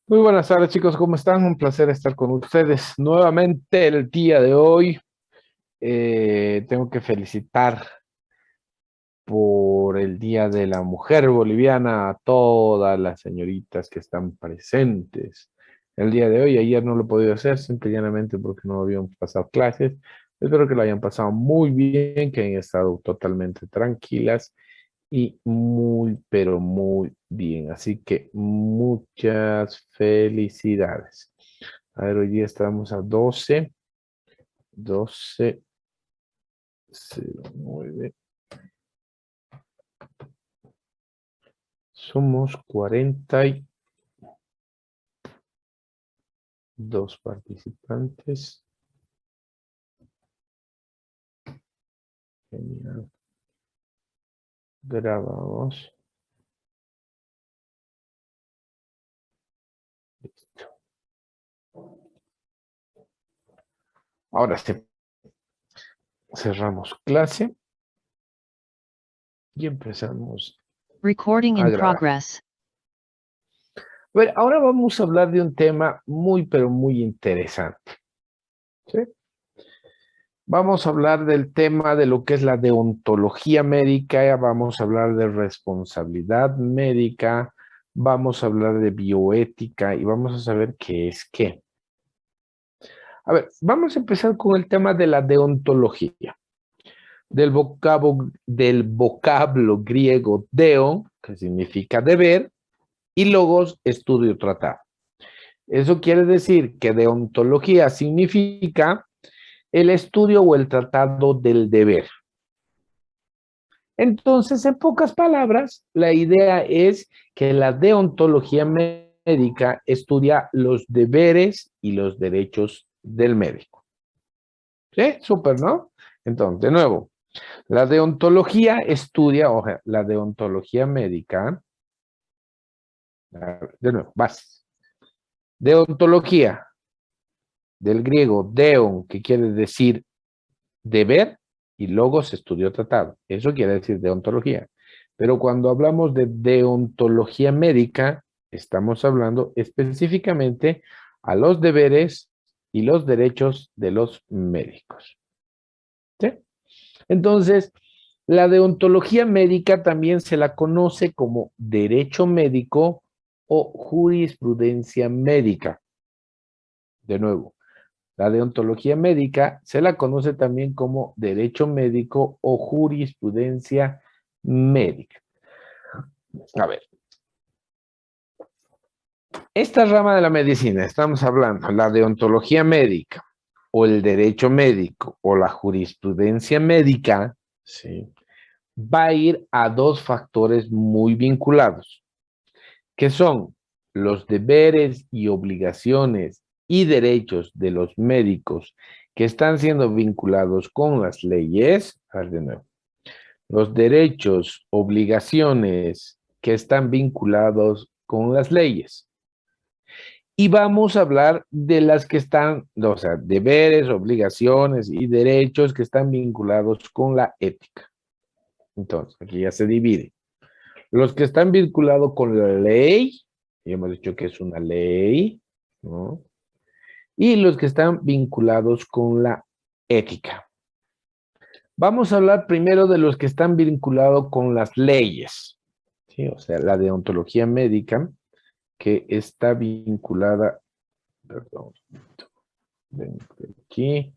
Muy buenas tardes, chicos, ¿cómo están? Un placer estar con ustedes nuevamente el día de hoy. Tengo que felicitar por el Día de la Mujer Boliviana a todas las señoritas que están presentes el día de hoy. Ayer no lo he podido hacer, simple y llanamente porque no habíamos pasado clases. Espero que lo hayan pasado muy bien, que hayan estado totalmente tranquilas y muy, pero muy bien. Así que muchas felicidades. A ver, hoy día estamos a 12:09. Somos 42 participantes. Genial. Grabamos. Listo. Ahora sí, cerramos clase y empezamos Recording a in grabar. progress. A ver, ahora vamos a hablar de un tema muy, pero muy interesante. ¿Sí? Vamos a hablar del tema de lo que es la deontología médica, vamos a hablar de responsabilidad médica, vamos a hablar de bioética y vamos a saber qué es qué. A ver, vamos a empezar con el tema de la deontología, del vocablo griego deon, que significa deber, y logos, estudio, tratado. Eso quiere decir que deontología significa el estudio o el tratado del deber. Entonces, en pocas palabras, la idea es que la deontología médica estudia los deberes y los derechos del médico. ¿Sí? Súper, ¿no? Entonces, de nuevo, la deontología estudia, o sea, la deontología médica, de nuevo, bases. Deontología, del griego deon, que quiere decir deber, y logos, estudio, tratado. Eso quiere decir deontología. Pero cuando hablamos de deontología médica, estamos hablando específicamente a los deberes y los derechos de los médicos. ¿Sí? Entonces, la deontología médica también se la conoce como derecho médico o jurisprudencia médica. De nuevo, la deontología médica se la conoce también como derecho médico o jurisprudencia médica. A ver, esta rama de la medicina, estamos hablando, la deontología médica o el derecho médico o la jurisprudencia médica, ¿sí?, va a ir a dos factores muy vinculados, que son los deberes y obligaciones y derechos de los médicos que están siendo vinculados con las leyes. A ver, de nuevo, los derechos, obligaciones que están vinculados con las leyes. Y vamos a hablar de las que están, o sea, deberes, obligaciones y derechos que están vinculados con la ética. Entonces, aquí ya se divide. Los que están vinculados con la ley, ya hemos dicho que es una ley, ¿no? Y los que están vinculados con la ética. Vamos a hablar primero de los que están vinculados con las leyes, ¿sí? O sea, la deontología médica, que está vinculada, perdón, ven aquí,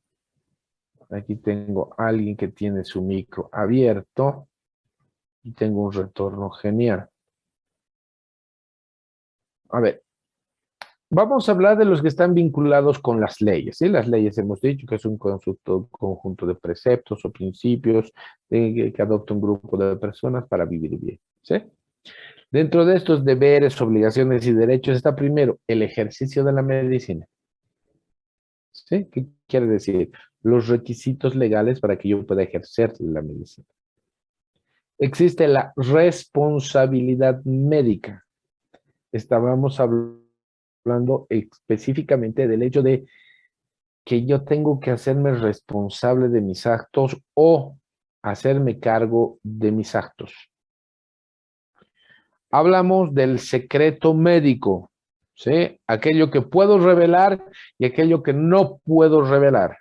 aquí tengo a alguien que tiene su micro abierto y tengo un retorno genial. A ver, vamos a hablar de los que están vinculados con las leyes. ¿Sí? Las leyes hemos dicho que es un conjunto de preceptos o principios que adopta un grupo de personas para vivir bien. ¿Sí? Dentro de estos deberes, obligaciones y derechos está primero el ejercicio de la medicina. ¿Sí? ¿Qué quiere decir? Los requisitos legales para que yo pueda ejercer la medicina. Existe la responsabilidad médica. Estábamos hablando específicamente del hecho de que yo tengo que hacerme responsable de mis actos o hacerme cargo de mis actos. Hablamos del secreto médico. ¿sí? Aquello que puedo revelar y aquello que no puedo revelar.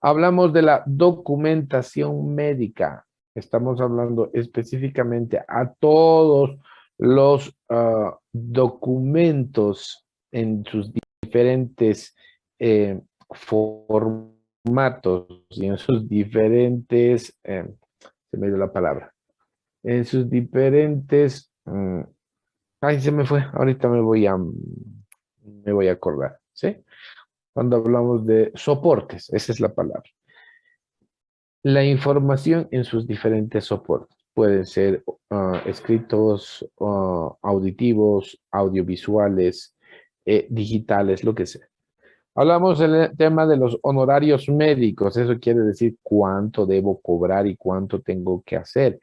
Hablamos de la documentación médica. Estamos hablando específicamente a todos los documentos en sus diferentes formatos y en sus diferentes, se me dio la palabra, en sus diferentes, ay, se me fue, ahorita me voy a acordar, ¿sí? Cuando hablamos de soportes, esa es la palabra. La información en sus diferentes soportes. Pueden ser escritos, auditivos, audiovisuales, digitales, lo que sea. Hablamos del tema de los honorarios médicos. Eso quiere decir cuánto debo cobrar y cuánto tengo que hacer.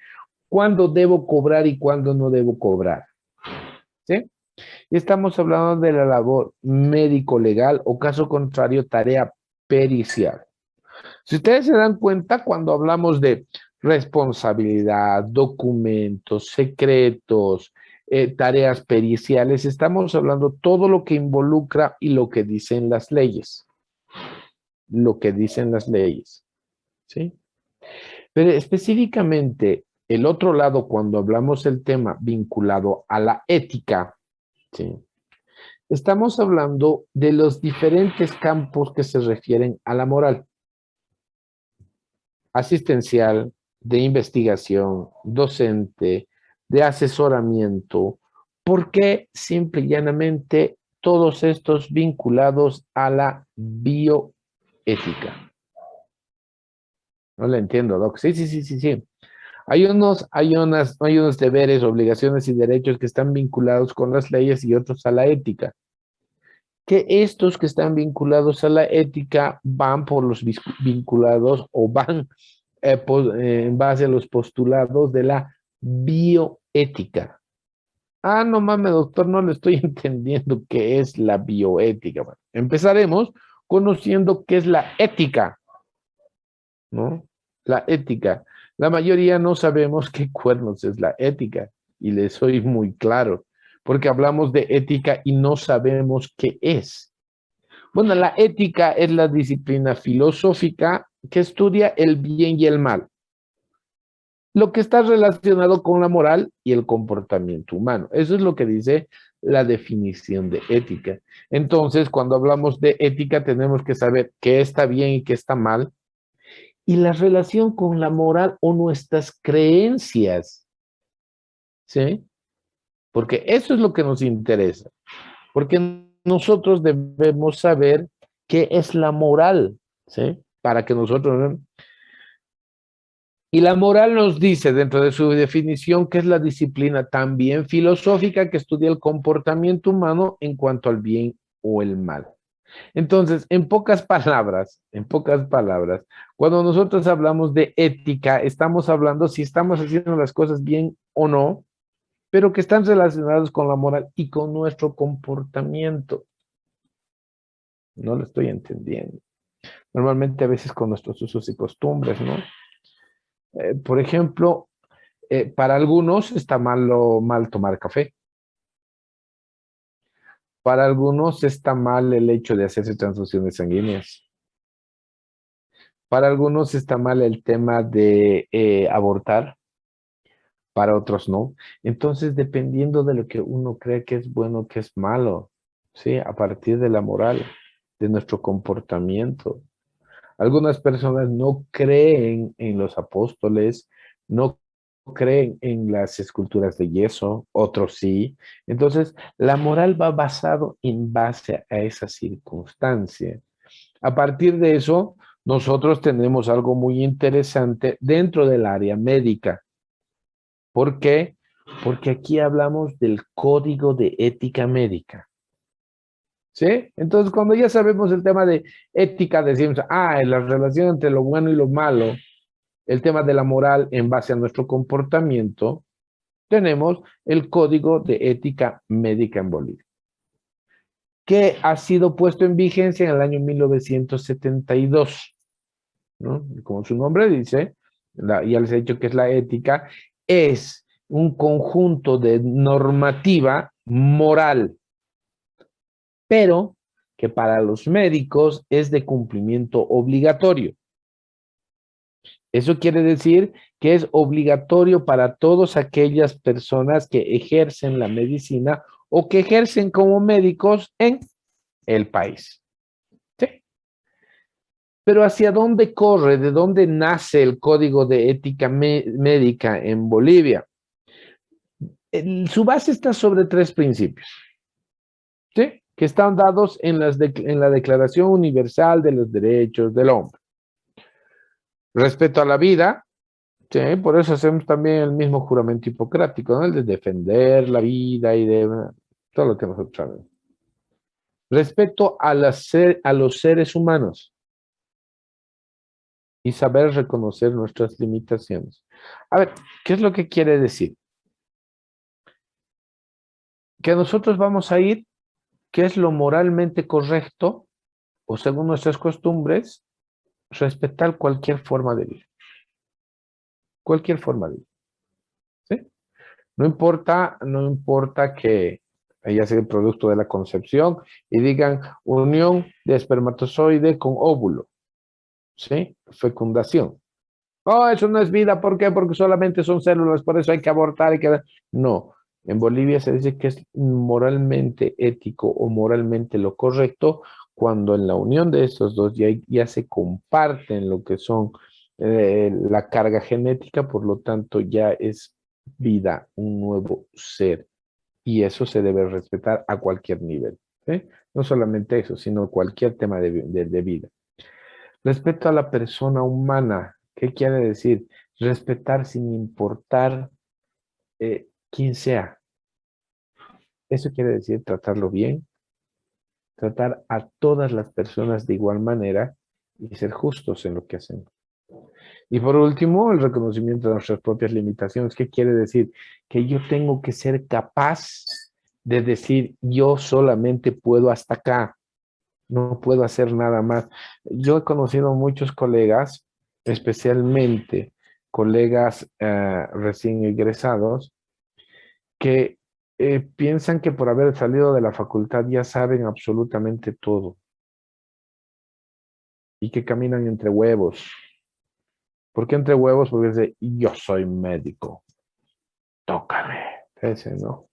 Cuándo debo cobrar y cuándo no debo cobrar. ¿Sí? Y estamos hablando de la labor médico-legal o caso contrario, tarea pericial. Si ustedes se dan cuenta, cuando hablamos de responsabilidad, documentos, secretos, tareas periciales, estamos hablando todo lo que involucra y lo que dicen las leyes. Lo que dicen las leyes. ¿Sí? Pero específicamente, el otro lado, cuando hablamos del tema vinculado a la ética, ¿sí? Estamos hablando de los diferentes campos que se refieren a la moral. Asistencial, de investigación, docente, de asesoramiento. ¿Por qué simple y llanamente todos estos vinculados a la bioética? No le entiendo, Doc. Sí, sí, sí, sí, sí. Hay unos deberes, obligaciones y derechos que están vinculados con las leyes y otros a la ética. Que estos que están vinculados a la ética van por los vinculados o van en base a los postulados de la bioética. Ah, no mames, doctor, no le estoy entendiendo qué es la bioética. Bueno, empezaremos conociendo qué es la ética, ¿no? La ética. La mayoría no sabemos qué cuernos es la ética, y les soy muy claro, porque hablamos de ética y no sabemos qué es. Bueno, la ética es la disciplina filosófica que estudia el bien y el mal, lo que está relacionado con la moral y el comportamiento humano. Eso es lo que dice la definición de ética. Entonces, cuando hablamos de ética, tenemos que saber qué está bien y qué está mal, y la relación con la moral o nuestras creencias, ¿sí? Porque eso es lo que nos interesa. Porque nosotros debemos saber qué es la moral, ¿sí? Para que nosotros... Y la moral nos dice, dentro de su definición, que es la disciplina también filosófica que estudia el comportamiento humano en cuanto al bien o el mal. Entonces, en pocas palabras, cuando nosotros hablamos de ética, estamos hablando si estamos haciendo las cosas bien o no, pero que están relacionados con la moral y con nuestro comportamiento. No lo estoy entendiendo. Normalmente a veces con nuestros usos y costumbres, ¿no? Por ejemplo, para algunos está mal tomar café. Para algunos está mal el hecho de hacerse transfusiones sanguíneas. Para algunos está mal el tema de abortar. Para otros no. Entonces, dependiendo de lo que uno cree que es bueno, que es malo, ¿sí? A partir de la moral, de nuestro comportamiento. Algunas personas no creen en los apóstoles, no creen en las esculturas de yeso, otros sí. Entonces, la moral va basado en base a esa circunstancia. A partir de eso, nosotros tenemos algo muy interesante dentro del área médica. ¿Por qué? Porque aquí hablamos del código de ética médica. ¿Sí? Entonces, cuando ya sabemos el tema de ética, decimos, la relación entre lo bueno y lo malo, el tema de la moral en base a nuestro comportamiento, tenemos el Código de Ética Médica en Bolivia, que ha sido puesto en vigencia en el año 1972, ¿no? Como su nombre dice, ya les he dicho que es la ética, es un conjunto de normativa moral, pero que para los médicos es de cumplimiento obligatorio. Eso quiere decir que es obligatorio para todas aquellas personas que ejercen la medicina o que ejercen como médicos en el país. ¿Sí? Pero ¿hacia dónde corre? ¿De dónde nace el Código de Ética Médica en Bolivia? Su base está sobre 3 principios, ¿sí? Que están dados en la Declaración Universal de los Derechos del Hombre. Respeto a la vida, ¿sí? Por eso hacemos también el mismo juramento hipocrático, ¿no? El de defender la vida y de todo lo que nosotros sabemos. Respeto a los seres humanos y saber reconocer nuestras limitaciones. A ver, ¿qué es lo que quiere decir? Que nosotros vamos a ir, ¿qué es lo moralmente correcto o según nuestras costumbres? Respetar cualquier forma de vida. Cualquier forma de vida. ¿Sí? No importa que ella sea el producto de la concepción y digan unión de espermatozoide con óvulo. ¿Sí? Fecundación. Oh, eso no es vida, ¿por qué? Porque solamente son células, por eso hay que abortar y que... No, en Bolivia se dice que es moralmente ético o moralmente lo correcto cuando en la unión de estos dos ya se comparten lo que son la carga genética, por lo tanto ya es vida, un nuevo ser. Y eso se debe respetar a cualquier nivel. ¿Sí? No solamente eso, sino cualquier tema de vida. Respeto a la persona humana. ¿Qué quiere decir? Respetar sin importar quién sea. Eso quiere decir tratarlo bien, tratar a todas las personas de igual manera y ser justos en lo que hacemos. Y por último, el reconocimiento de nuestras propias limitaciones. ¿Qué quiere decir? Que yo tengo que ser capaz de decir, yo solamente puedo hasta acá, no puedo hacer nada más. Yo he conocido muchos colegas, especialmente colegas recién egresados, que piensan que por haber salido de la facultad ya saben absolutamente todo y que caminan entre huevos. ¿Por qué entre huevos? Porque dice, yo soy médico, tócame. Ese, ¿no?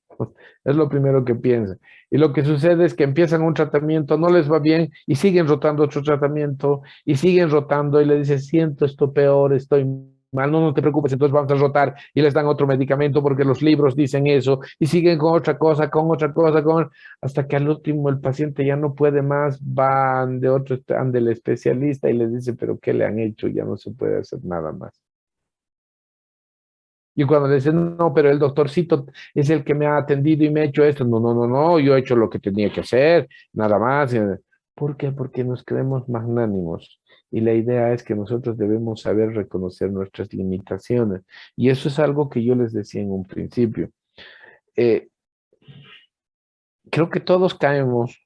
Es lo primero que piensan. Y lo que sucede es que empiezan un tratamiento, no les va bien y siguen rotando otro tratamiento y siguen rotando y le dicen, siento esto peor, estoy mal, no, no te preocupes, entonces vamos a rotar y les dan otro medicamento porque los libros dicen eso y siguen con otra cosa, hasta que al último el paciente ya no puede más, van del especialista y les dice, pero ¿qué le han hecho? Ya no se puede hacer nada más. Y cuando le dicen, no, pero el doctorcito es el que me ha atendido y me ha hecho esto. No, no, no, no, yo he hecho lo que tenía que hacer, nada más. ¿Por qué? Porque nos creemos magnánimos. Y la idea es que nosotros debemos saber reconocer nuestras limitaciones. Y eso es algo que yo les decía en un principio. Eh, creo que todos caemos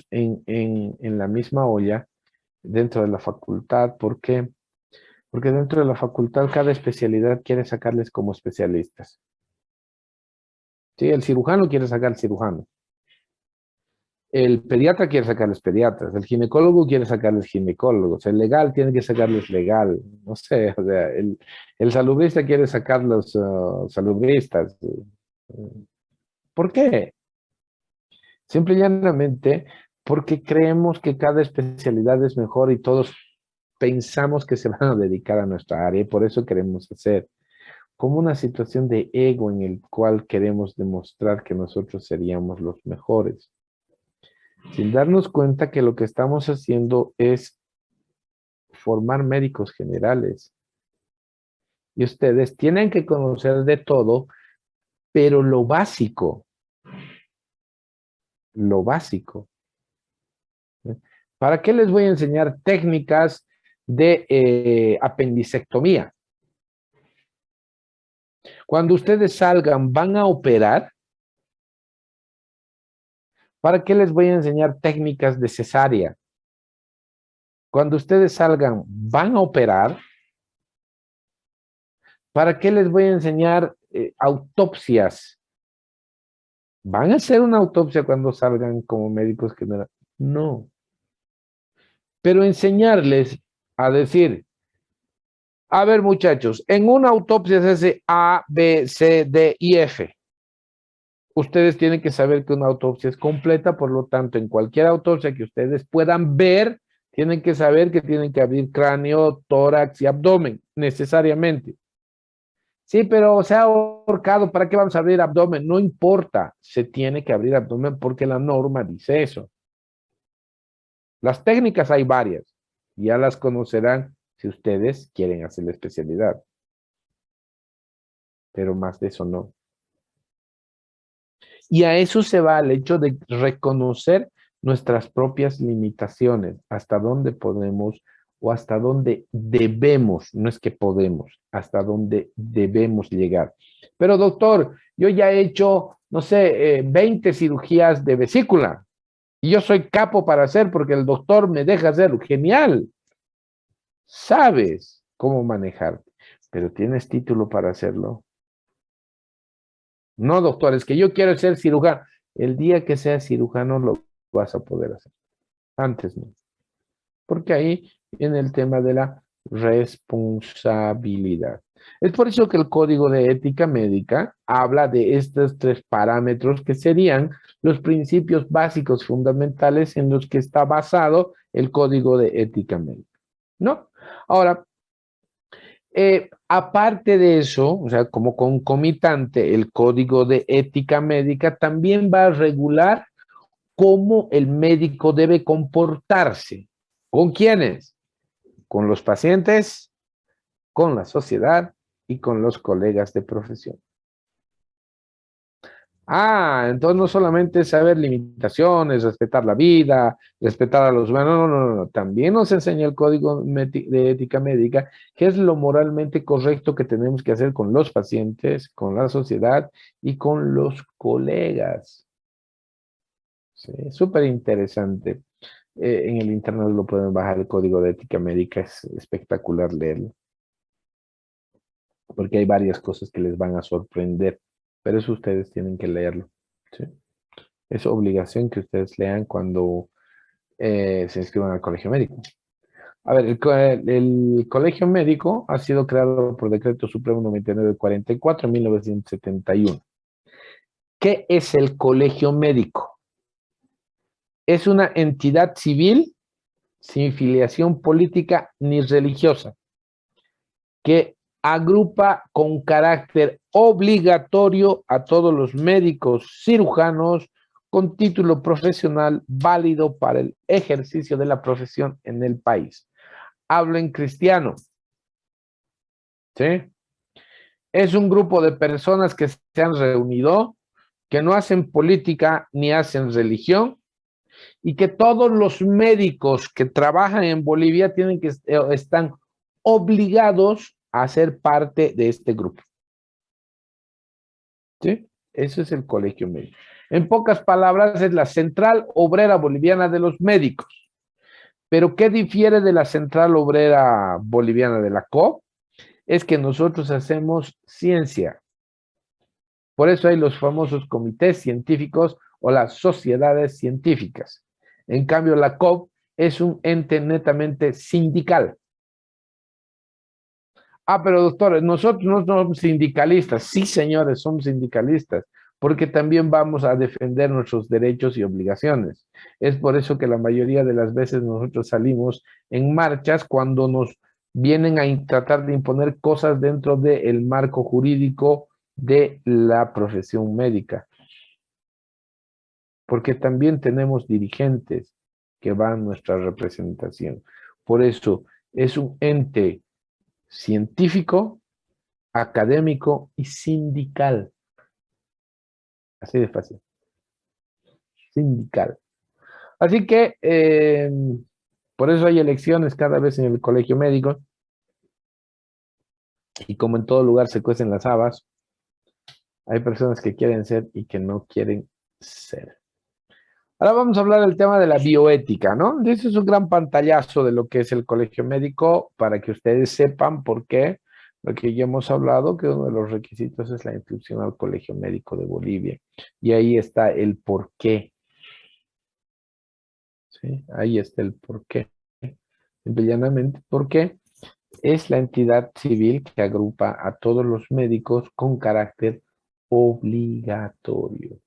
en la misma olla dentro de la facultad. ¿Por qué? Porque dentro de la facultad cada especialidad quiere sacarles como especialistas. Sí, el cirujano quiere sacar cirujano. El pediatra quiere sacarles pediatras. El ginecólogo quiere sacarles ginecólogos. El legal tiene que sacarles legal. No sé, o sea, el salubrista quiere sacar los salubristas. ¿Por qué? Simple y llanamente porque creemos que cada especialidad es mejor y todos pensamos que se van a dedicar a nuestra área y por eso queremos hacer como una situación de ego en el cual queremos demostrar que nosotros seríamos los mejores, sin darnos cuenta que lo que estamos haciendo es formar médicos generales. Y ustedes tienen que conocer de todo, pero lo básico, lo básico. ¿Eh? ¿Para qué les voy a enseñar técnicas de apendicectomía? Cuando ustedes salgan, van a operar. ¿Para qué les voy a enseñar técnicas de cesárea? Cuando ustedes salgan, van a operar. ¿Para qué les voy a enseñar autopsias? ¿Van a hacer una autopsia cuando salgan como médicos generales? No. Pero enseñarles a decir, a ver muchachos, en una autopsia se hace A, B, C, D y F. Ustedes tienen que saber que una autopsia es completa, por lo tanto, en cualquier autopsia que ustedes puedan ver, tienen que saber que tienen que abrir cráneo, tórax y abdomen, necesariamente. Sí, pero se ha ahorcado, ¿para qué vamos a abrir abdomen? No importa, se tiene que abrir abdomen porque la norma dice eso. Las técnicas hay varias, ya las conocerán si ustedes quieren hacer la especialidad, pero más de eso no. Y a eso se va el hecho de reconocer nuestras propias limitaciones, hasta dónde podemos o hasta dónde debemos, no es que podemos, hasta dónde debemos llegar. Pero doctor, yo ya he hecho, no sé, 20 cirugías de vesícula y yo soy capo para hacer porque el doctor me deja hacer. Genial, sabes cómo manejarte, pero ¿tienes título para hacerlo? No, doctor, es que yo quiero ser cirujano. El día que seas cirujano lo vas a poder hacer. Antes no. Porque ahí viene el tema de la responsabilidad. Es por eso que el Código de Ética Médica habla de estos 3 parámetros que serían los principios básicos fundamentales en los que está basado el Código de Ética Médica. ¿No? Ahora, aparte de eso, o sea, como concomitante, el Código de Ética Médica también va a regular cómo el médico debe comportarse. ¿Con quiénes? Con los pacientes, con la sociedad y con los colegas de profesión. Ah, entonces no solamente saber limitaciones, respetar la vida, respetar a los humanos, no. También nos enseña el Código de Ética Médica qué es lo moralmente correcto que tenemos que hacer con los pacientes, con la sociedad y con los colegas. Sí, súper interesante. En el internet lo pueden bajar, el Código de Ética Médica, es espectacular leerlo, porque hay varias cosas que les van a sorprender, pero eso ustedes tienen que leerlo. ¿Sí? Es obligación que ustedes lean cuando se inscriban al colegio médico. A ver, el colegio médico ha sido creado por Decreto Supremo 9944 en 1971. ¿Qué es el colegio médico? Es una entidad civil sin filiación política ni religiosa, que agrupa con carácter obligatorio a todos los médicos cirujanos con título profesional válido para el ejercicio de la profesión en el país. Hablo en cristiano. ¿Sí? Es un grupo de personas que se han reunido, que no hacen política ni hacen religión, y que todos los médicos que trabajan en Bolivia están obligados a ser parte de este grupo. ¿Sí? Eso es el colegio médico. En pocas palabras, es la Central Obrera Boliviana de los Médicos. Pero ¿qué difiere de la Central Obrera Boliviana de la COP? Es que nosotros hacemos ciencia. Por eso hay los famosos comités científicos o las sociedades científicas. En cambio, la COP es un ente netamente sindical. Ah, pero doctores, nosotros no somos sindicalistas. Sí, señores, somos sindicalistas, porque también vamos a defender nuestros derechos y obligaciones. Es por eso que la mayoría de las veces nosotros salimos en marchas cuando nos vienen a tratar de imponer cosas dentro del marco jurídico de la profesión médica. Porque también tenemos dirigentes que van a nuestra representación. Por eso es un ente científico, académico y sindical. Así de fácil. Sindical. Así que por eso hay elecciones cada vez en el colegio médico. Y como en todo lugar se cuecen las habas, hay personas que quieren ser y que no quieren ser. Ahora vamos a hablar del tema de la bioética, ¿no? Este es un gran pantallazo de lo que es el colegio médico para que ustedes sepan por qué. lo que ya hemos hablado, que uno de los requisitos es la inscripción al Colegio Médico de Bolivia. Y ahí está el por qué. ¿Sí? Ahí está el por qué. Simple y llanamente, ¿por qué? Es la entidad civil que agrupa a todos los médicos con carácter obligatorio.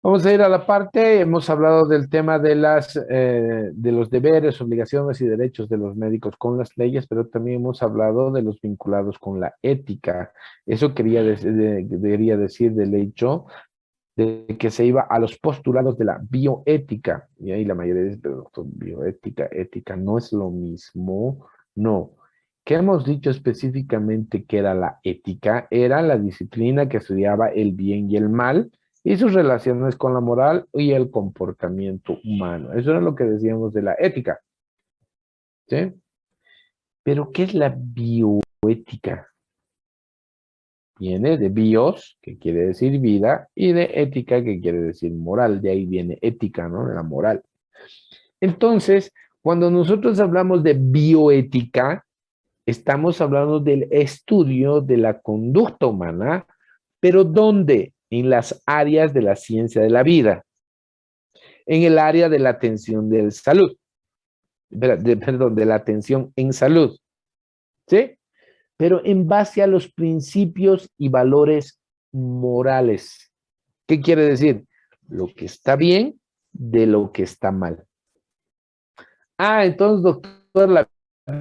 Vamos a ir a la parte, hemos hablado del tema de de los deberes, obligaciones y derechos de los médicos con las leyes, pero también hemos hablado de los vinculados con la ética. Eso quería decir del hecho de que se iba a los postulados de la bioética. Y ahí la mayoría dice, pero doctor, bioética, ética, no es lo mismo. No. ¿Qué hemos dicho específicamente que era la ética? Era la disciplina que estudiaba el bien y el mal y sus relaciones con la moral y el comportamiento humano. Eso era lo que decíamos de la ética. ¿Sí? Pero ¿qué es la bioética? Viene de bios, que quiere decir vida, y de ética, que quiere decir moral. De ahí viene ética, ¿no? De la moral. Entonces, cuando nosotros hablamos de bioética, estamos hablando del estudio de la conducta humana, pero ¿dónde? En las áreas de la ciencia de la vida, en el área de la atención de salud, perdón, de la atención en salud, ¿sí? Pero en base a los principios y valores morales. ¿Qué quiere decir? Lo que está bien de lo que está mal. Ah, entonces, doctor, la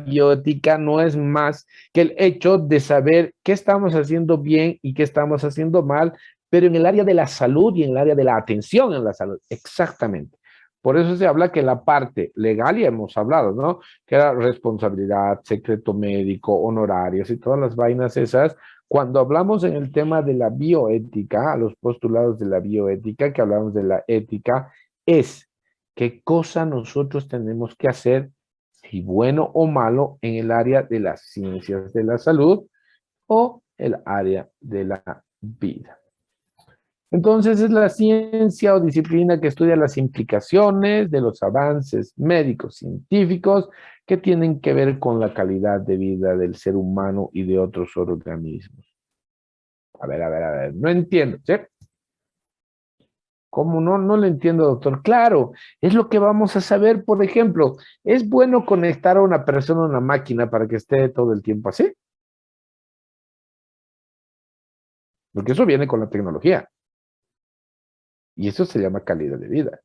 bioética no es más que el hecho de saber qué estamos haciendo bien y qué estamos haciendo mal, pero en el área de la salud y en el área de la atención en la salud. Exactamente. Por eso se habla que la parte legal, ya hemos hablado, ¿no? Que era responsabilidad, secreto médico, honorarios y todas las vainas esas. Cuando hablamos en el tema de la bioética, los postulados de la bioética, que hablamos de la ética, es qué cosa nosotros tenemos que hacer, si bueno o malo, en el área de las ciencias de la salud o el área de la vida. Entonces es la ciencia o disciplina que estudia las implicaciones de los avances médicos científicos que tienen que ver con la calidad de vida del ser humano y de otros organismos. A ver, no entiendo, ¿sí? ¿Cómo no? No lo entiendo, doctor. Claro, es lo que vamos a saber, por ejemplo, ¿es bueno conectar a una persona a una máquina para que esté todo el tiempo así? Porque eso viene con la tecnología. Y eso se llama calidad de vida.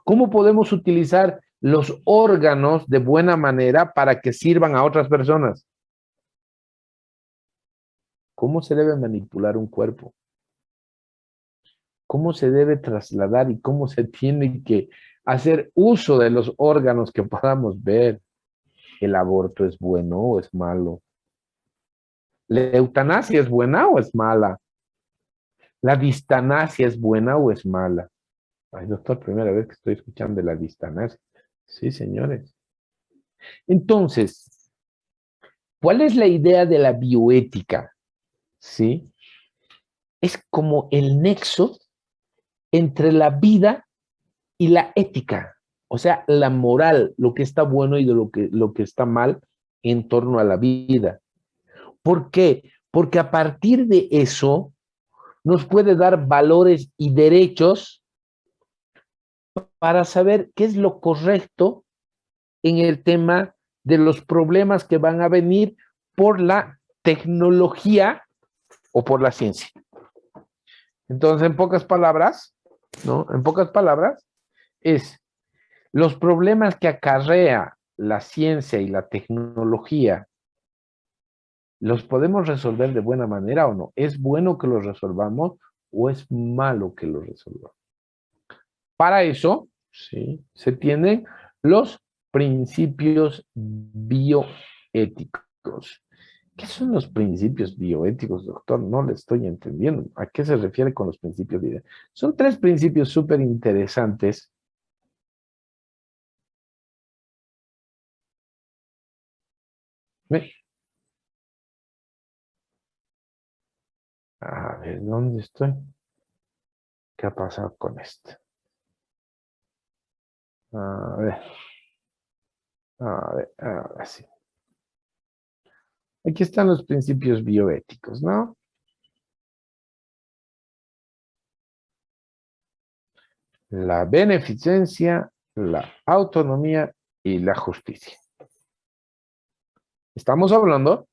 ¿Cómo podemos utilizar los órganos de buena manera para que sirvan a otras personas? ¿Cómo se debe manipular un cuerpo? ¿Cómo se debe trasladar y cómo se tiene que hacer uso de los órganos que podamos ver? ¿El aborto es bueno o es malo? ¿La eutanasia es buena o es mala? ¿La distanasia es buena o es mala? Ay, doctor, primera vez que estoy escuchando de la distanasia. Sí, señores. Entonces, ¿cuál es la idea de la bioética? ¿Sí? Es como el nexo entre la vida y la ética. O sea, la moral, lo que está bueno y de lo que está mal en torno a la vida. ¿Por qué? Porque a partir de eso nos puede dar valores y derechos para saber qué es lo correcto en el tema de los problemas que van a venir por la tecnología o por la ciencia. Entonces, en pocas palabras, ¿no? En pocas palabras, es los problemas que acarrea la ciencia y la tecnología, ¿los podemos resolver de buena manera o no? ¿Es bueno que los resolvamos o es malo que los resolvamos? Para eso, sí, se tienen los principios bioéticos. ¿Qué son los principios bioéticos, doctor? No le estoy entendiendo. ¿A qué se refiere con los principios bioéticos? Son tres principios súper interesantes. A ver, ¿dónde estoy? ¿Qué ha pasado con esto? A ver, ahora sí. Aquí están los principios bioéticos, ¿no? La beneficencia, la autonomía y la justicia. Estamos hablando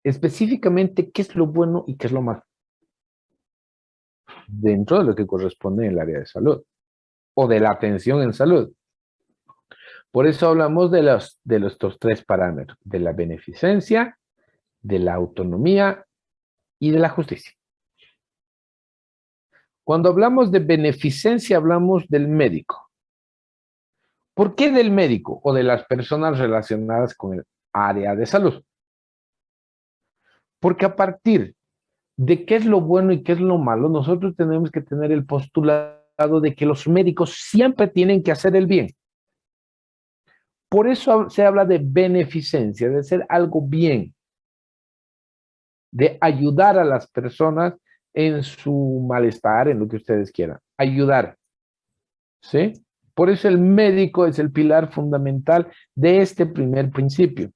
específicamente qué es lo bueno y qué es lo malo dentro de lo que corresponde en el área de salud o de la atención en salud. Por eso hablamos de estos tres parámetros, de la beneficencia, de la autonomía y de la justicia. Cuando hablamos de beneficencia, hablamos del médico. ¿Por qué del médico o de las personas relacionadas con el área de salud? Porque a partir de qué es lo bueno y qué es lo malo, nosotros tenemos que tener el postulado de que los médicos siempre tienen que hacer el bien. Por eso se habla de beneficencia, de hacer algo bien, de ayudar a las personas en su malestar, en lo que ustedes quieran. Ayudar, ¿sí? Por eso el médico es el pilar fundamental de este primer principio.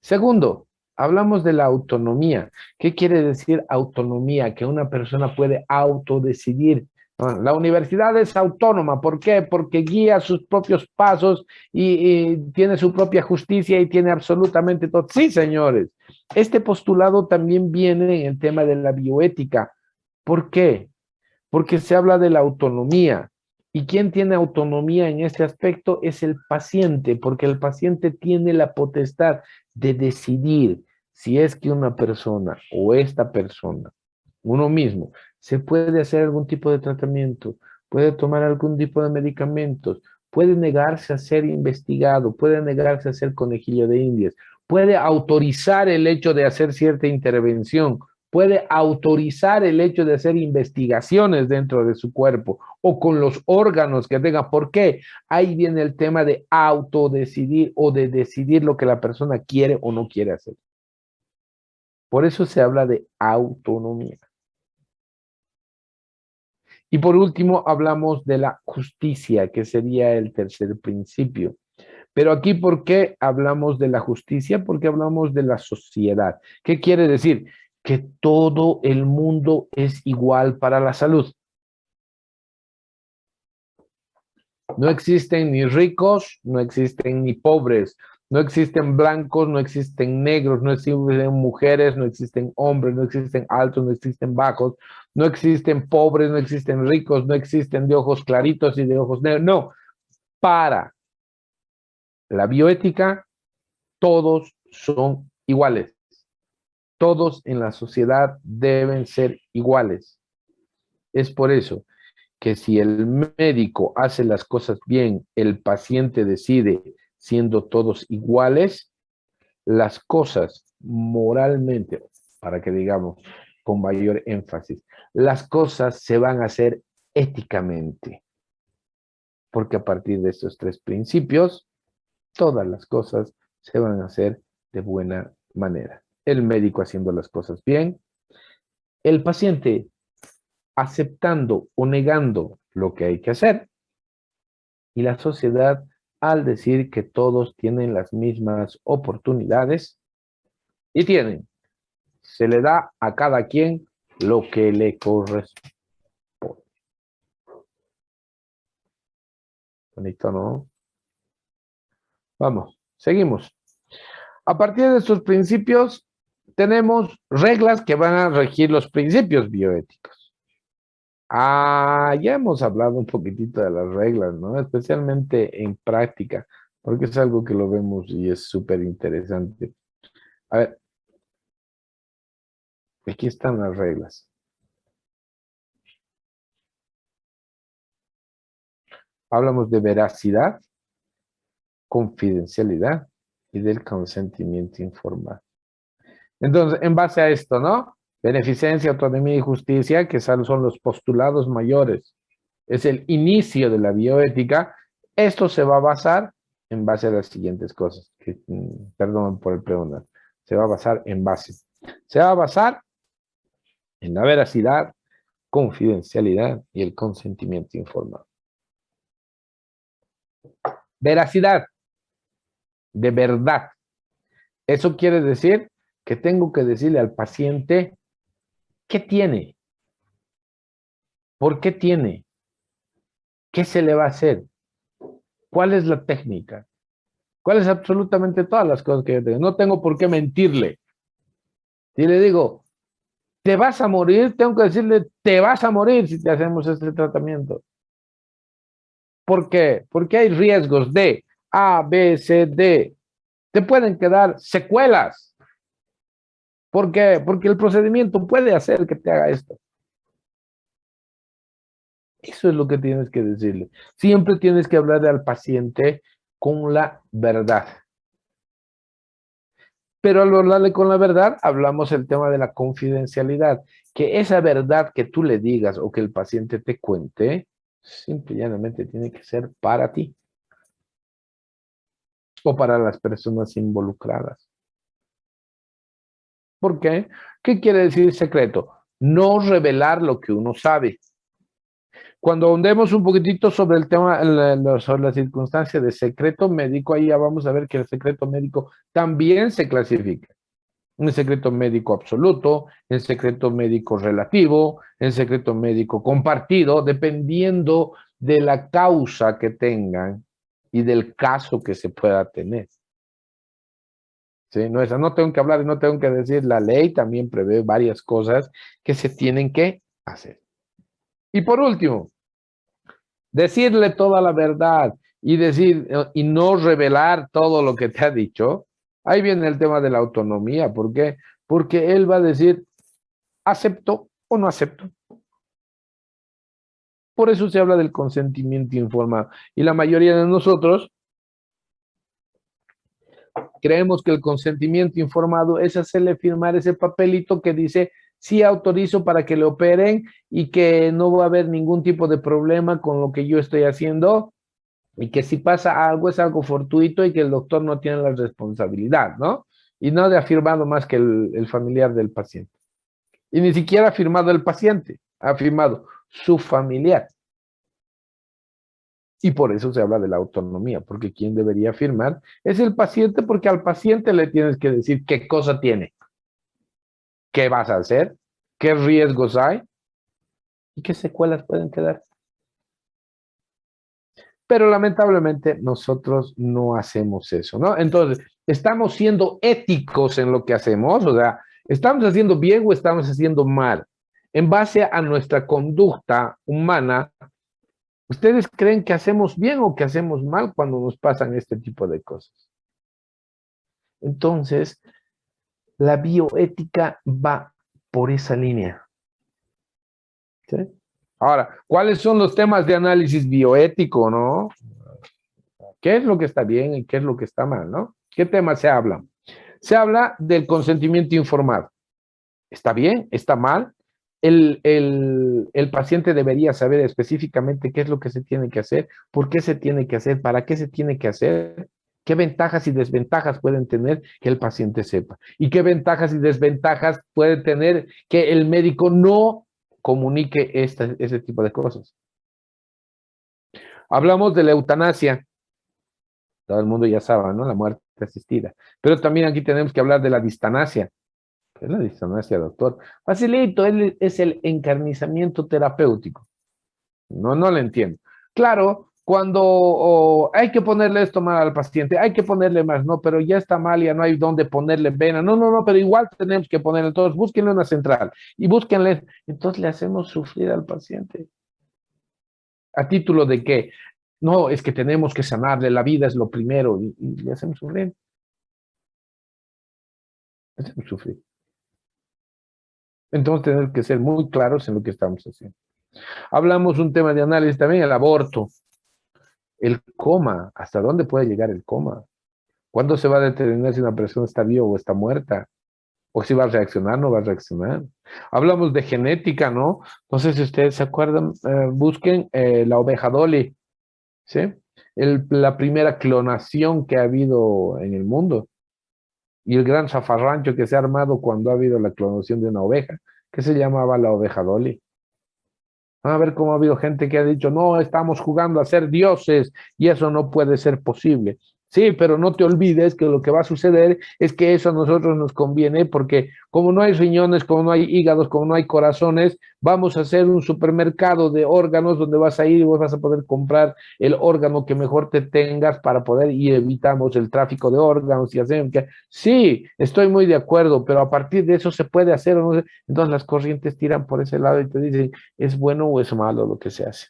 Segundo, hablamos de la autonomía. ¿Qué quiere decir autonomía? Que una persona puede autodecidir. La universidad es autónoma. ¿Por qué? Porque guía sus propios pasos y tiene su propia justicia y tiene absolutamente todo. Sí, señores. Este postulado también viene en el tema de la bioética. ¿Por qué? Porque se habla de la autonomía. ¿Y quién tiene autonomía en este aspecto? Es el paciente, porque el paciente tiene la potestad de decidir si es que una persona o esta persona, uno mismo, se puede hacer algún tipo de tratamiento, puede tomar algún tipo de medicamentos, puede negarse a ser investigado, puede negarse a ser conejillo de indias, puede autorizar el hecho de hacer cierta intervención, puede autorizar el hecho de hacer investigaciones dentro de su cuerpo o con los órganos que tenga. ¿Por qué? Ahí viene el tema de autodecidir o de decidir lo que la persona quiere o no quiere hacer. Por eso se habla de autonomía. Y por último, hablamos de la justicia, que sería el tercer principio. Pero aquí, ¿por qué hablamos de la justicia? Porque hablamos de la sociedad. ¿Qué quiere decir? Que todo el mundo es igual para la salud. No existen ni ricos, no existen ni pobres, no existen blancos, no existen negros, no existen mujeres, no existen hombres, no existen altos, no existen bajos, no existen pobres, no existen ricos, no existen de ojos claritos y de ojos negros. No, para la bioética, todos son iguales. Todos en la sociedad deben ser iguales. Es por eso que si el médico hace las cosas bien, el paciente decide siendo todos iguales, las cosas moralmente, para que digamos con mayor énfasis, las cosas se van a hacer éticamente, porque a partir de estos tres principios, todas las cosas se van a hacer de buena manera. El médico haciendo las cosas bien, el paciente aceptando o negando lo que hay que hacer, y la sociedad al decir que todos tienen las mismas oportunidades y se le da a cada quien lo que le corresponde. Bonito, ¿no? Vamos, seguimos. A partir de estos principios, tenemos reglas que van a regir los principios bioéticos. Ya hemos hablado un poquitito de las reglas, ¿no? Especialmente en práctica, porque es algo que lo vemos y es súper interesante. A ver, aquí están las reglas. Hablamos de veracidad, confidencialidad y del consentimiento informal. Entonces, en base a esto, ¿no? Beneficencia, autonomía y justicia, que son los postulados mayores. Es el inicio de la bioética. Esto se va a basar en base a las siguientes cosas. Perdón por el preguntar. Se va a basar en base. Se va a basar en la veracidad, confidencialidad y el consentimiento informado. Veracidad. de verdad. Eso quiere decir que tengo que decirle al paciente qué tiene, por qué tiene, qué se le va a hacer, cuál es la técnica, cuál es absolutamente todas las cosas que yo tengo. No tengo por qué mentirle. Si le digo, te vas a morir, tengo que decirle, te vas a morir si te hacemos este tratamiento. ¿Por qué? Porque hay riesgos de A, B, C, D. Te pueden quedar secuelas. ¿Por qué? Porque el procedimiento puede hacer que te haga esto. Eso es lo que tienes que decirle. Siempre tienes que hablarle al paciente con la verdad. Pero al hablarle con la verdad, hablamos el tema de la confidencialidad. Que esa verdad que tú le digas o que el paciente te cuente, simple y llanamente tiene que ser para ti o para las personas involucradas. ¿Por qué? ¿Qué quiere decir secreto? No revelar lo que uno sabe. Cuando ahondemos un poquitito sobre el tema, sobre la circunstancia de secreto médico, ahí ya vamos a ver que el secreto médico también se clasifica. Un secreto médico absoluto, el secreto médico relativo, el secreto médico compartido, dependiendo de la causa que tengan y del caso que se pueda tener. ¿Sí? No, no tengo que hablar y no tengo que decir, la ley también prevé varias cosas que se tienen que hacer. Y por último, decirle toda la verdad y no revelar todo lo que te ha dicho. Ahí viene el tema de la autonomía. ¿Por qué? Porque él va a decir, ¿acepto o no acepto? Por eso se habla del consentimiento informado. Y la mayoría de nosotros creemos que el consentimiento informado es hacerle firmar ese papelito que dice, sí autorizo para que le operen y que no va a haber ningún tipo de problema con lo que yo estoy haciendo y que si pasa algo es algo fortuito y que el doctor no tiene la responsabilidad, ¿no? Y no ha firmado más que el familiar del paciente. Y ni siquiera ha firmado el paciente, ha firmado su familiar. Y por eso se habla de la autonomía, porque quien debería firmar es el paciente, porque al paciente le tienes que decir qué cosa tiene, qué vas a hacer, qué riesgos hay y qué secuelas pueden quedar. Pero lamentablemente nosotros no hacemos eso, ¿no? Entonces, estamos siendo éticos en lo que hacemos, o sea, ¿estamos haciendo bien o estamos haciendo mal? En base a nuestra conducta humana, ¿ustedes creen que hacemos bien o que hacemos mal cuando nos pasan este tipo de cosas? Entonces, la bioética va por esa línea. ¿Sí? Ahora, ¿cuáles son los temas de análisis bioético, no? ¿Qué es lo que está bien y qué es lo que está mal, no? ¿Qué temas se hablan? Se habla del consentimiento informado. ¿Está bien? ¿Está mal? El paciente debería saber específicamente qué es lo que se tiene que hacer, por qué se tiene que hacer, para qué se tiene que hacer, qué ventajas y desventajas pueden tener que el paciente sepa y qué ventajas y desventajas puede tener que el médico no comunique ese tipo de cosas. Hablamos de la eutanasia. Todo el mundo ya sabe, ¿no? La muerte asistida. Pero también aquí tenemos que hablar de la distanasia. ¿Qué es la distanasia, doctor? Facilito, es el encarnizamiento terapéutico. No lo entiendo. Claro, cuando hay que ponerle esto mal al paciente, hay que ponerle más, no, pero ya está mal, ya no hay dónde ponerle vena. No, pero igual tenemos que ponerle. Entonces, búsquenle una central y búsquenle. Entonces, le hacemos sufrir al paciente. ¿A título de qué? No, es que tenemos que sanarle, la vida es lo primero y le hacemos sufrir. Le hacemos sufrir. Entonces, tenemos que ser muy claros en lo que estamos haciendo. Hablamos un tema de análisis también, el aborto. El coma, ¿hasta dónde puede llegar el coma? ¿Cuándo se va a determinar si una persona está viva o está muerta? ¿O si va a reaccionar o no va a reaccionar? Hablamos de genética, ¿no? Entonces, si ustedes se acuerdan, busquen la oveja Dolly, ¿sí? La primera clonación que ha habido en el mundo y el gran zafarrancho que se ha armado cuando ha habido la clonación de una oveja, que se llamaba la oveja Dolly. Van a ver cómo ha habido gente que ha dicho, no, estamos jugando a ser dioses y eso no puede ser posible. Sí, pero no te olvides que lo que va a suceder es que eso a nosotros nos conviene porque como no hay riñones, como no hay hígados, como no hay corazones, vamos a hacer un supermercado de órganos donde vas a ir y vos vas a poder comprar el órgano que mejor te tengas para poder y evitamos el tráfico de órganos y hacemos que sí, estoy muy de acuerdo, pero a partir de eso se puede hacer o no. Entonces las corrientes tiran por ese lado y te dicen, ¿es bueno o es malo lo que se hace?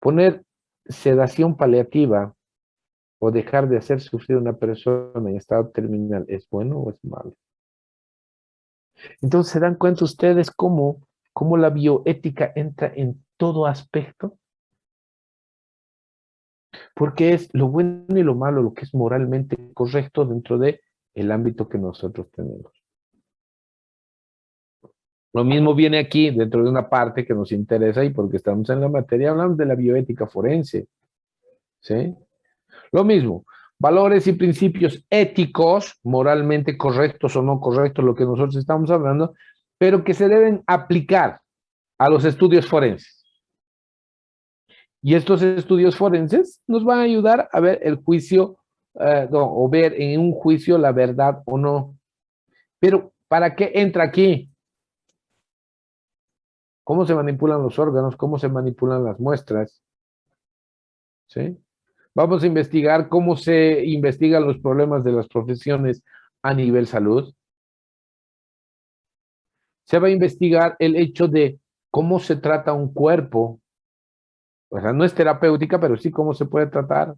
Poner sedación paliativa o dejar de hacer sufrir a una persona en estado terminal, ¿es bueno o es malo? Entonces, ¿se dan cuenta ustedes cómo la bioética entra en todo aspecto? Porque es lo bueno y lo malo, lo que es moralmente correcto dentro de el ámbito que nosotros tenemos. Lo mismo viene aquí dentro de una parte que nos interesa y porque estamos en la materia, hablamos de la bioética forense, ¿sí? Lo mismo, valores y principios éticos, moralmente correctos o no correctos, lo que nosotros estamos hablando, pero que se deben aplicar a los estudios forenses. Y estos estudios forenses nos van a ayudar a ver el juicio, no, o ver en un juicio la verdad o no. Pero, ¿para qué entra aquí? ¿Cómo se manipulan los órganos? ¿Cómo se manipulan las muestras? ¿Sí? Vamos a investigar cómo se investigan los problemas de las profesiones a nivel salud. Se va a investigar el hecho de cómo se trata un cuerpo. O sea, no es terapéutica, pero sí cómo se puede tratar.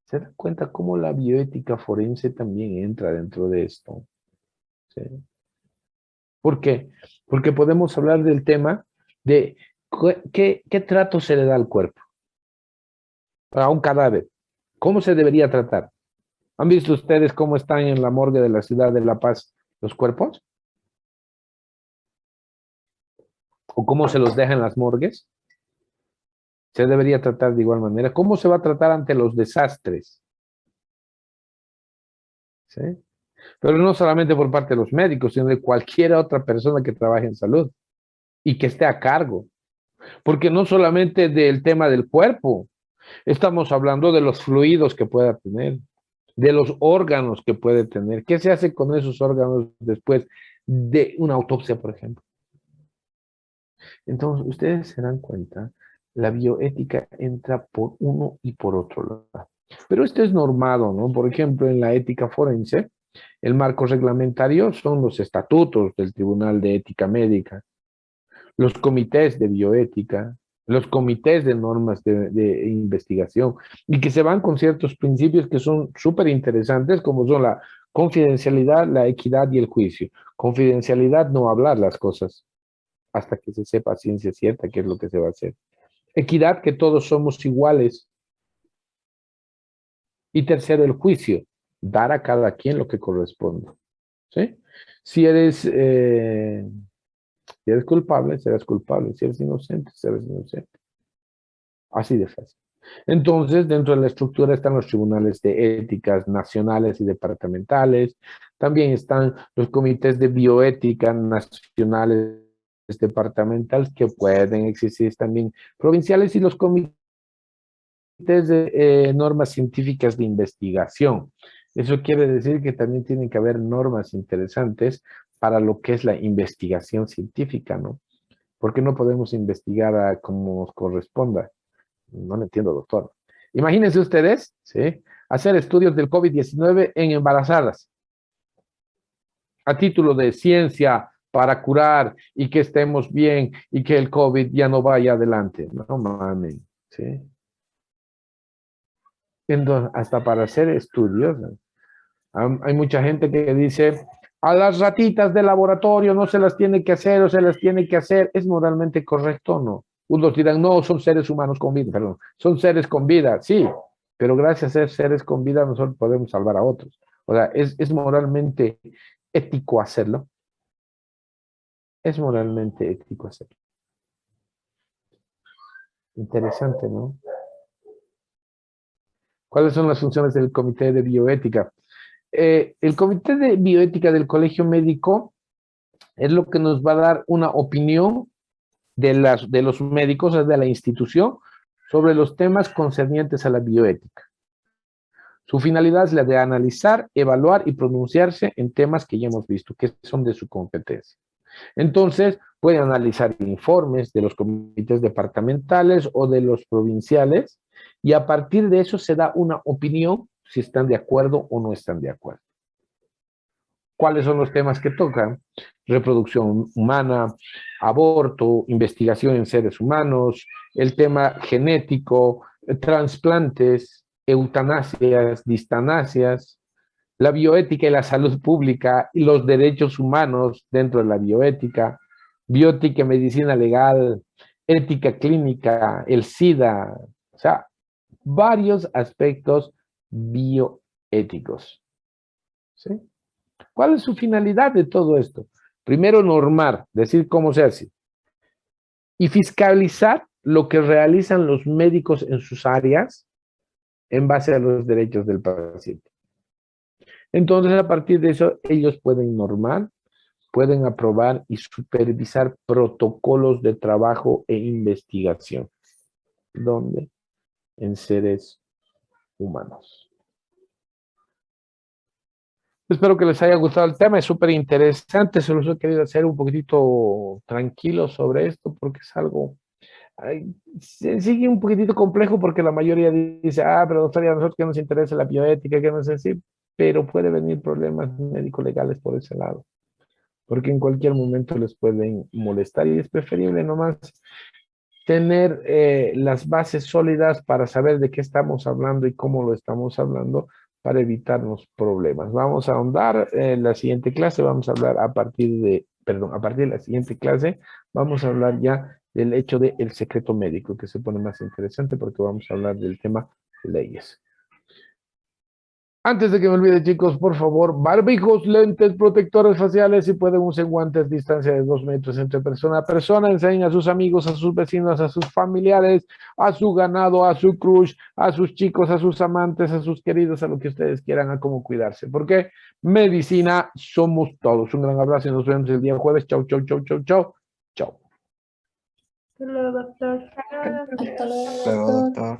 ¿Se dan cuenta cómo la bioética forense también entra dentro de esto? ¿Sí? ¿Por qué? Porque podemos hablar del tema de qué trato se le da al cuerpo, a un cadáver. ¿Cómo se debería tratar? ¿Han visto ustedes cómo están en la morgue de la ciudad de La Paz los cuerpos? ¿O cómo se los deja en las morgues? Se debería tratar de igual manera. ¿Cómo se va a tratar ante los desastres? ¿Sí? Pero no solamente por parte de los médicos, sino de cualquier otra persona que trabaje en salud y que esté a cargo. Porque no solamente del tema del cuerpo, estamos hablando de los fluidos que pueda tener, de los órganos que puede tener. ¿Qué se hace con esos órganos después de una autopsia, por ejemplo? Entonces, ustedes se dan cuenta, la bioética entra por uno y por otro lado. Pero esto es normado, ¿no? Por ejemplo, en la ética forense, el marco reglamentario son los estatutos del Tribunal de Ética Médica, los comités de bioética, los comités de normas de investigación, y que se van con ciertos principios que son súper interesantes, como son la confidencialidad, la equidad y el juicio. Confidencialidad, no hablar las cosas hasta que se sepa a ciencia cierta qué es lo que se va a hacer. Equidad, que todos somos iguales. Y tercero, el juicio, dar a cada quien lo que corresponde. ¿Sí? Si eres, si eres culpable, serás culpable. Si eres inocente, serás inocente. Así de fácil. Entonces, dentro de la estructura están los tribunales de éticas nacionales y departamentales. También están los comités de bioética nacionales departamentales que pueden existir también provinciales y los comités de normas científicas de investigación. Eso quiere decir que también tienen que haber normas interesantes para lo que es la investigación científica, ¿no? Porque no podemos investigar como nos corresponda. No lo entiendo, doctor. Imagínense ustedes, ¿sí? Hacer estudios del COVID-19 en embarazadas, a título de ciencia para curar y que estemos bien y que el COVID ya no vaya adelante. No mames, ¿sí? Entonces, hasta para hacer estudios, ¿no? Hay mucha gente que dice, a las ratitas de laboratorio no se las tiene que hacer o se las tiene que hacer. ¿Es moralmente correcto o no? Unos dirán, no, son seres humanos con vida, perdón, son seres con vida, sí, pero gracias a ser seres con vida nosotros podemos salvar a otros. O sea, es moralmente ético hacerlo. Es moralmente ético hacerlo. Interesante, ¿no? ¿Cuáles son las funciones del Comité de Bioética? El Comité de Bioética del Colegio Médico es lo que nos va a dar una opinión de los médicos, de la institución, sobre los temas concernientes a la bioética. Su finalidad es la de analizar, evaluar y pronunciarse en temas que ya hemos visto, que son de su competencia. Entonces, puede analizar informes de los comités departamentales o de los provinciales y a partir de eso se da una opinión si están de acuerdo o no están de acuerdo. ¿Cuáles son los temas que tocan? Reproducción humana, aborto, investigación en seres humanos, el tema genético, trasplantes, eutanasias, distanasias, la bioética y la salud pública y los derechos humanos dentro de la bioética, bioética y medicina legal, ética clínica, el SIDA, o sea, varios aspectos bioéticos. ¿Sí? ¿Cuál es su finalidad de todo esto? Primero, normar, decir cómo se hace, y fiscalizar lo que realizan los médicos en sus áreas en base a los derechos del paciente. Entonces, a partir de eso, ellos pueden normar, pueden aprobar y supervisar protocolos de trabajo e investigación. ¿Dónde? En seres humanos. Espero que les haya gustado el tema, es súper interesante, se los he querido hacer un poquitito tranquilo sobre esto porque es algo, sigue un poquitito complejo porque la mayoría dice, pero doctor, a nosotros que nos interesa la bioética, que no sé si, pero puede venir problemas médico-legales por ese lado, porque en cualquier momento les pueden molestar y es preferible nomás tener las bases sólidas para saber de qué estamos hablando y cómo lo estamos hablando para evitarnos problemas. Vamos a ahondar en la siguiente clase, vamos a hablar a partir de la siguiente clase, vamos a hablar ya del hecho del secreto médico, que se pone más interesante porque vamos a hablar del tema leyes. Antes de que me olvide, chicos, por favor, barbijos, lentes, protectores faciales, si pueden usen guantes, distancia de 2 metros entre persona a persona, enseñen a sus amigos, a sus vecinos, a sus familiares, a su ganado, a su crush, a sus chicos, a sus amantes, a sus queridos, a lo que ustedes quieran, a cómo cuidarse. Porque medicina somos todos. Un gran abrazo y nos vemos el día jueves. Chau, chau, chau, chau, chau. Chau. Hasta luego, doctor. Hasta luego, doctor.